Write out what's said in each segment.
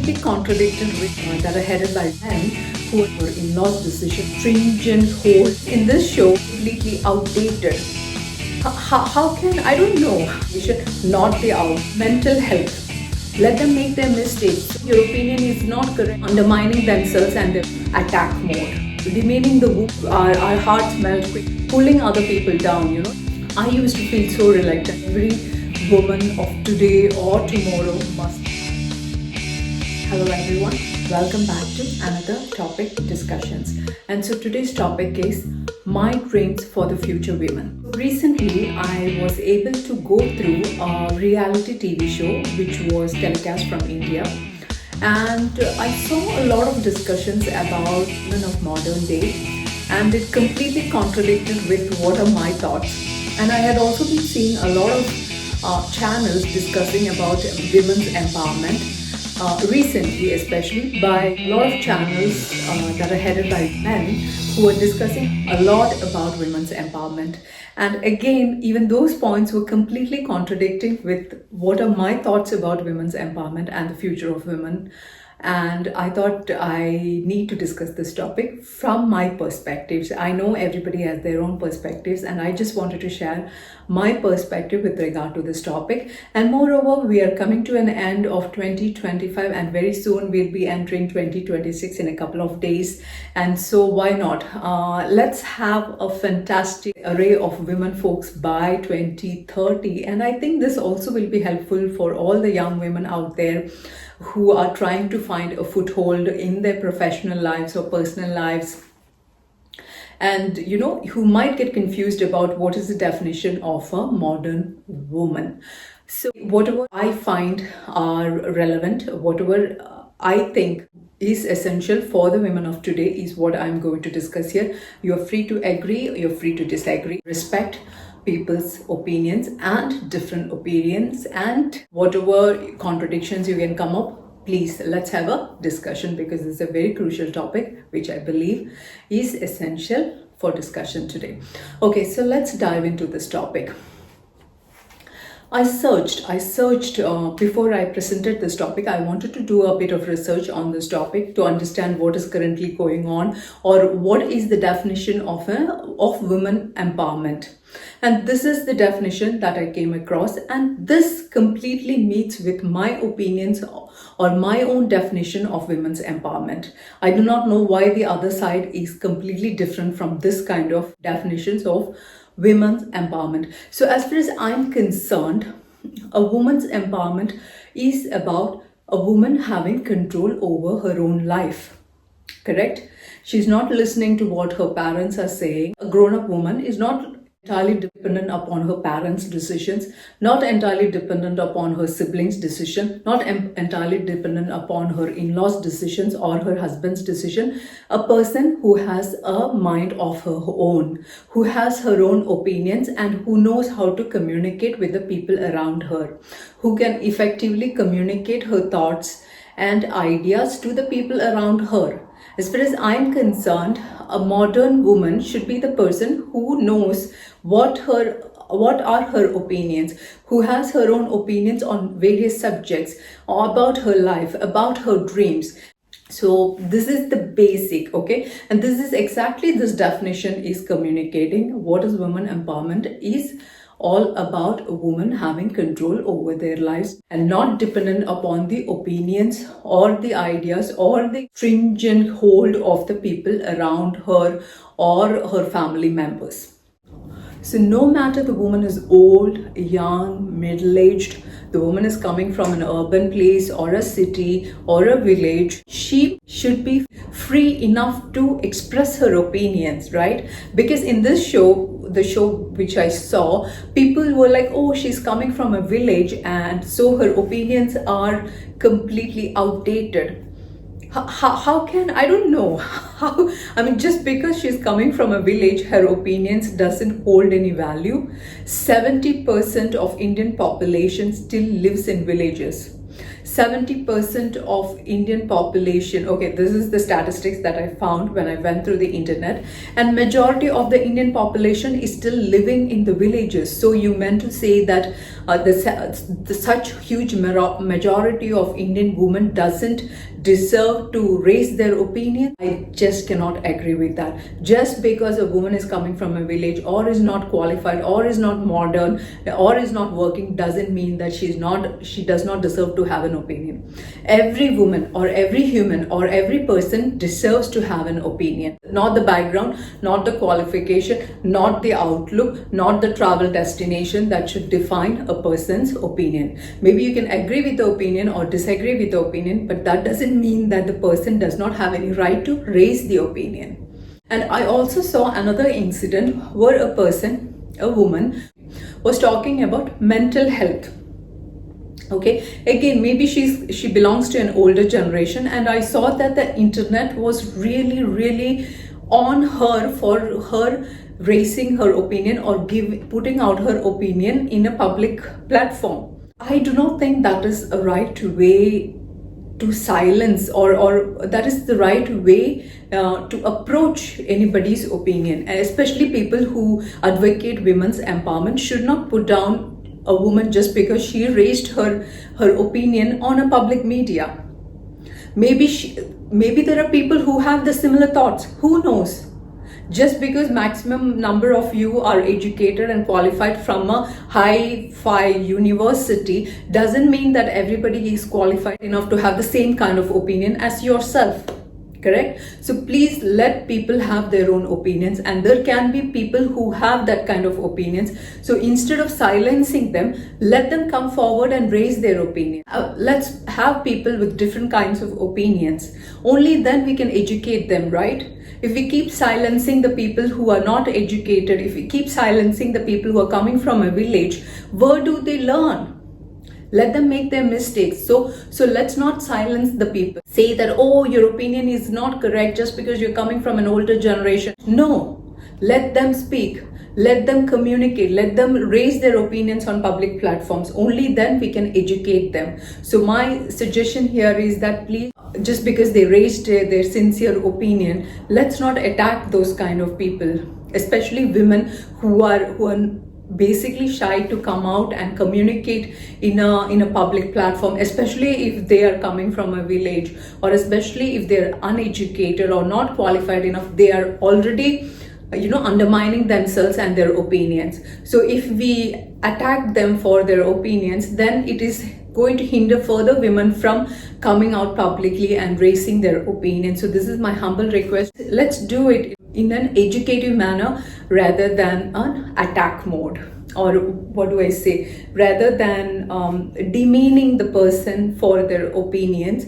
completely contradicted with that are headed by men who are in-laws decision, stringent hold. In this show, completely outdated. How can, I don't know, we should not be out. Mental health. Let them make their mistakes. Your opinion is not correct. Undermining themselves and their attack mode. Remaining the wound, our hearts melt quick. Pulling other people down, I used to feel so reluctant. Every woman of today or tomorrow must. Hello everyone, welcome back to another topic discussions. And so today's topic is my dreams for the future women. Recently, I was able to go through a reality TV show which was telecast from India. And I saw a lot of discussions about women of modern day, and it completely contradicted with what are my thoughts. And I had also been seeing a lot of channels discussing about women's empowerment. Recently, especially by a lot of channels that are headed by men who are discussing a lot about women's empowerment. And again, even those points were completely contradicting with what are my thoughts about women's empowerment and the future of women. And I thought I need to discuss this topic from my perspectives. I know everybody has their own perspectives, and I just wanted to share my perspective with regard to this topic. And moreover, we are coming to an end of 2025, and very soon we'll be entering 2026 in a couple of days. And so why not? Let's have a fantastic array of women folks by 2030. And I think this also will be helpful for all the young women out there who are trying to find a foothold in their professional lives or personal lives, and who might get confused about what is the definition of a modern woman. So whatever I find are relevant, whatever I think is essential for the women of today is what I'm going to discuss here. You're free to agree, you're free to disagree. Respect people's opinions and different opinions, and whatever contradictions you can come up, please let's have a discussion, because it's a very crucial topic which I believe is essential for discussion today. Okay, so let's dive into this topic. I searched before I presented this topic. I wanted to do a bit of research on this topic to understand what is currently going on, or what is the definition of women empowerment. And this is the definition that I came across, and this completely meets with my opinions or my own definition of women's empowerment. I do not know why the other side is completely different from this kind of definitions of women's empowerment. So as far as I'm concerned, a woman's empowerment is about a woman having control over her own life. Correct? She's not listening to what her parents are saying. A grown-up woman is not entirely dependent upon her parents' decisions, not entirely dependent upon her siblings' decision, not entirely dependent upon her in-laws' decisions or her husband's decision. A person who has a mind of her own, who has her own opinions, and who knows how to communicate with the people around her, who can effectively communicate her thoughts and ideas to the people around her. As far as I'm concerned, a modern woman should be the person who knows what are her opinions, who has her own opinions on various subjects, about her life, about her dreams. So this is the basic, okay? And this is exactly this definition is communicating what is women empowerment is all about. A woman having control over their lives and not dependent upon the opinions or the ideas or the stringent hold of the people around her or her family members. So no matter the woman is old, young, middle-aged, the woman is coming from an urban place or a city or a village, she should be free enough to express her opinions, right? Because in this show, the show which I saw, people were like, oh, she's coming from a village, and so her opinions are completely outdated. How can, I don't know how, I mean, just because she's coming from a village, her opinions doesn't hold any value. 70% of Indian population still lives in villages. 70% of Indian population, okay, this is the statistics that I found when I went through the internet, and majority of the Indian population is still living in the villages. So you meant to say that the such huge majority of Indian women doesn't deserve to raise their opinion? I just cannot agree with that. Just because a woman is coming from a village, or is not qualified, or is not modern, or is not working, doesn't mean that she does not deserve to have an opinion. Every woman or every human or every person deserves to have an opinion. Not the background, not the qualification, not the outlook, not the travel destination that should define a person's opinion. Maybe you can agree with the opinion or disagree with the opinion, but that doesn't mean that the person does not have any right to raise the opinion. And I also saw another incident where a woman was talking about mental health. Okay, again, maybe she belongs to an older generation, and I saw that the internet was really on her for her raising her opinion or putting out her opinion in a public platform. I do not think that is a right way to silence, or that is the right way to approach anybody's opinion. And especially people who advocate women's empowerment should not put down a woman just because she raised her opinion on a public media. Maybe there are people who have the similar thoughts. Who knows? Just because maximum number of you are educated and qualified from a high-fi university doesn't mean that everybody is qualified enough to have the same kind of opinion as yourself. Correct? So please let people have their own opinions, and there can be people who have that kind of opinions. So instead of silencing them, let them come forward and raise their opinion. Let's have people with different kinds of opinions. Only then we can educate them, right? If we keep silencing the people who are not educated, if we keep silencing the people who are coming from a village, where do they learn? Let them make their mistakes. So let's not silence the people. Say that, oh, your opinion is not correct just because you're coming from an older generation. No, let them speak. Let them communicate. Let them raise their opinions on public platforms. Only then we can educate them. So my suggestion here is that please, just because they raised their sincere opinion, let's not attack those kind of people, especially women who are basically shy to come out and communicate in a public platform, especially if they are coming from a village, or especially if they're uneducated or not qualified enough. They are already undermining themselves and their opinions. So if we attack them for their opinions, then it is going to hinder further women from coming out publicly and raising their opinion. So this is my humble request. Let's do it in an educative manner rather than an attack mode, or what do I say, rather than demeaning the person for their opinions,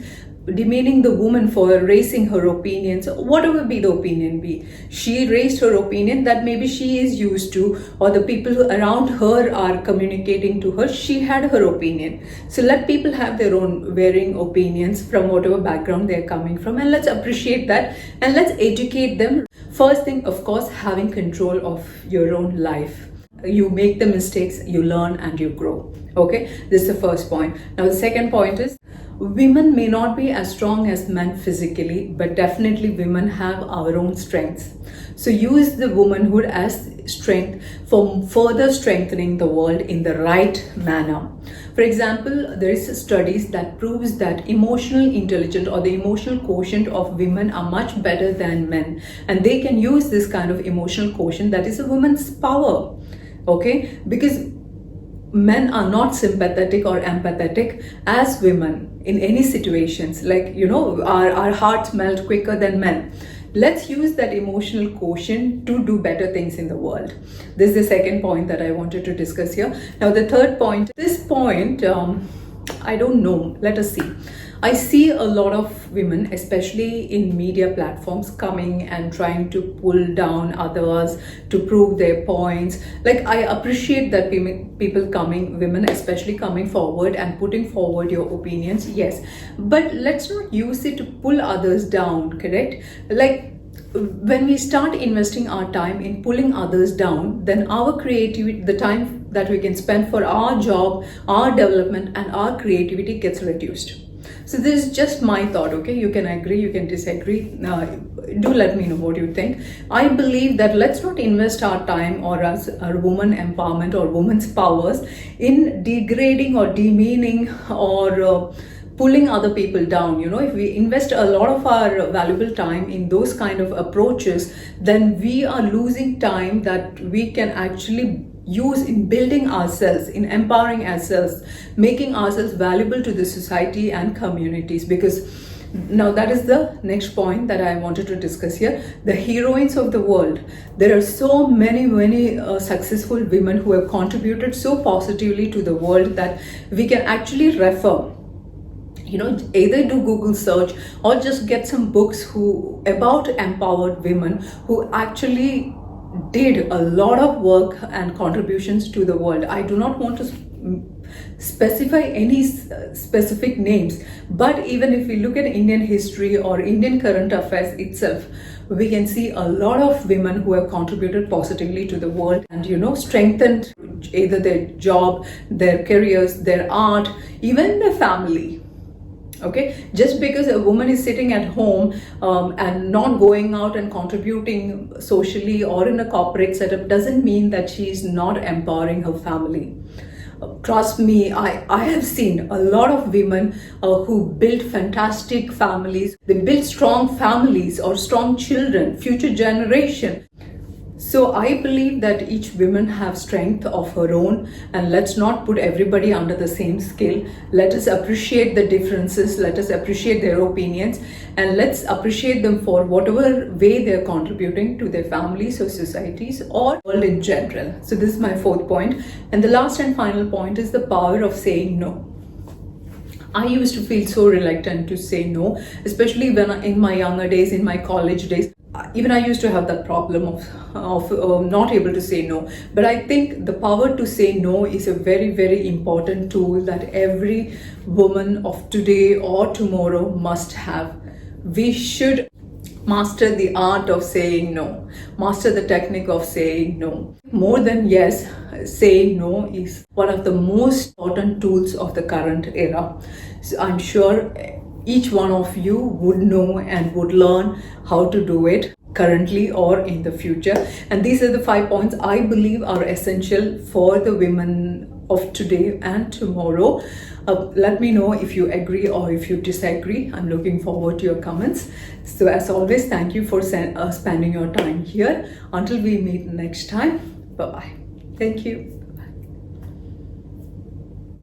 demeaning the woman for raising her opinions. Whatever be the opinion be, she raised her opinion that maybe she is used to, or the people who around her are communicating to her. She had her opinion. So let people have their own varying opinions from whatever background they're coming from, and let's appreciate that and let's educate them. First thing, of course, having control of your own life. You make the mistakes, you learn, and you grow. Okay, this is the first point. Now the second point is, women may not be as strong as men physically, but definitely women have our own strengths. So use the womanhood as strength for further strengthening the world in the right manner. For example, there is studies that proves that emotional intelligence, or the emotional quotient of women, are much better than men, and they can use this kind of emotional quotient, that is a woman's power. Okay, because men are not sympathetic or empathetic as women in any situations. Like, our hearts melt quicker than men. Let's use that emotional quotient to do better things in the world. This is the second point that I wanted to discuss here. Now the third point, I don't know, let us see. I see a lot of women, especially in media platforms, coming and trying to pull down others to prove their points. Like, I appreciate that people coming, women especially, coming forward and putting forward your opinions, yes. But let's not use it to pull others down, correct? Like, when we start investing our time in pulling others down, then our creativity, the that we can spend for our job, our development, and our creativity gets reduced. So this is just my thought, okay? You can agree, you can disagree. Do let me know what you think. I believe that let's not invest our time or as our woman empowerment or women's powers in degrading or demeaning or pulling other people down. If we invest a lot of our valuable time in those kind of approaches, then we are losing time that we can actually use in building ourselves, in empowering ourselves, making ourselves valuable to the society and communities. Because now that is the next point that I wanted to discuss here. The heroines of the world. There are so many successful women who have contributed so positively to the world that we can actually refer. Either do Google search or just get some books about empowered women who actually did a lot of work and contributions to the world. I do not want to specify any specific names, but even if we look at Indian history or Indian current affairs itself, we can see a lot of women who have contributed positively to the world and strengthened either their job, their careers, their art, even their family. Okay, just because a woman is sitting at home and not going out and contributing socially or in a corporate setup doesn't mean that she is not empowering her family. Trust me, I have seen a lot of women who built fantastic families. They built strong families or strong children, future generation. So I believe that each woman have strength of her own, and let's not put everybody under the same scale. Let us appreciate the differences, let us appreciate their opinions, and let's appreciate them for whatever way they're contributing to their families or societies or world in general. So this is my fourth point. And the last and final point is the power of saying no. I used to feel so reluctant to say no, especially when in my younger days, in my college days. Even I used to have that problem of not able to say no. But I think the power to say no is a very important tool that every woman of today or tomorrow must have. We should master the art of saying no, master the technique of saying no. More than yes, saying no is one of the most important tools of the current era. So I'm sure each one of you would know and would learn how to do it currently or in the future. And these are the 5 points I believe are essential for the women of today and tomorrow. Let me know if you agree or if you disagree. I'm looking forward to your comments. So as always, thank you for spending your time here. Until we meet next time, bye-bye. Thank you.